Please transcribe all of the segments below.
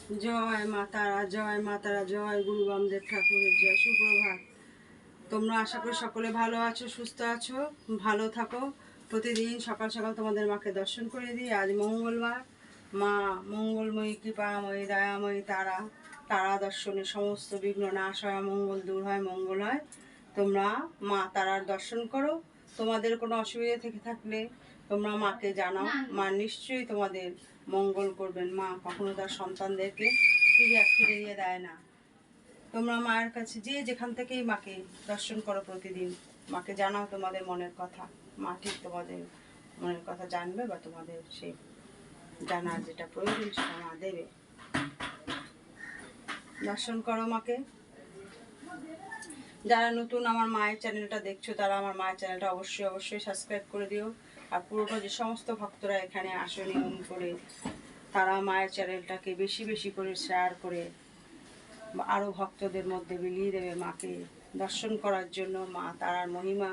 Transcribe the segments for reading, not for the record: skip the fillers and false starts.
জয় মা তারা, জয় মা তারা, জয় গুরু বামদেব ঠাকুরের জয়। সুপ্রভাত। তোমরা আশা করি সকলে ভালো আছো, সুস্থ আছো, ভালো থাকো। প্রতিদিন সকাল সকাল তোমাদের মাকে দর্শন করে দিই। আজ মঙ্গলবার, মা মঙ্গলময়ী, কৃপাময়ী, দয়াময়ী তারা, তারা দর্শনে সমস্ত বিঘ্ন নাশ হয়, মঙ্গল দূর হয়, মঙ্গল হয়। তোমরা মা তারার দর্শন করো। তোমাদের কোনো অসুবিধা থেকে থাকলে তোমরা মাকে জানাও, মা নিশ্চয়ই তোমাদের মঙ্গল করবেন। মা কখনো তার সন্তানদেরকে ফিরিয়ে দেয় না। তোমরা মায়ের কাছে যে যেখান থেকেই মাকে দর্শন করো প্রতিদিন, মাকে জানাও তোমাদের মনের কথা। মা ঠিক তোমাদের মনের কথা জানবে, বা তোমাদের সেই জানার যেটা প্রয়োজন সেটা মা দেবে। দর্শন করো মাকে। যারা নতুন আমার মায়ের চ্যানেলটা দেখছো, তারা আমার মায়ের চ্যানেলটা অবশ্যই সাবস্ক্রাইব করে দিও। আর পুরোটা যে সমস্ত ভক্তরা এখানে আসে নিয়ম করে, তারা মায়ের চ্যানেলটাকে বেশি বেশি করে শেয়ার করে আরও ভক্তদের মধ্যে বিলিয়ে দেবে মাকে দর্শন করার জন্য, মা তারার মহিমা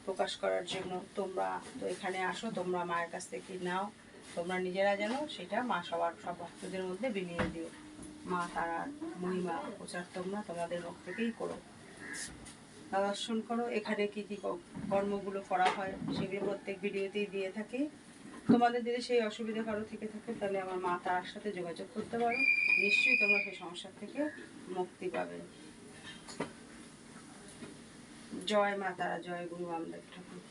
প্রকাশ করার জন্য। তোমরা তো এখানে আসো, তোমরা মায়ের কাছ থেকে নাও, তোমরা নিজেরা জানো, সেটা মা সব ভক্তদের মধ্যে বিলিয়ে দিও। মা তারার মহিমা প্রচার তোমরা তোমাদের মুখ থেকেই করো, দর্শন করো। এখানে কি কি কর্মগুলো করা হয় সেগুলো প্রত্যেক ভিডিওতেই দিয়ে থাকি। তোমাদের যদি সেই অসুবিধা কারো থেকে থাকে, তাহলে আমার মা তার সাথে যোগাযোগ করতে পারো। নিশ্চয়ই তোমরা সেই সমস্যা থেকে মুক্তি পাবে। জয় মা তারা, জয় গুরু বামদেব ঠাকুর।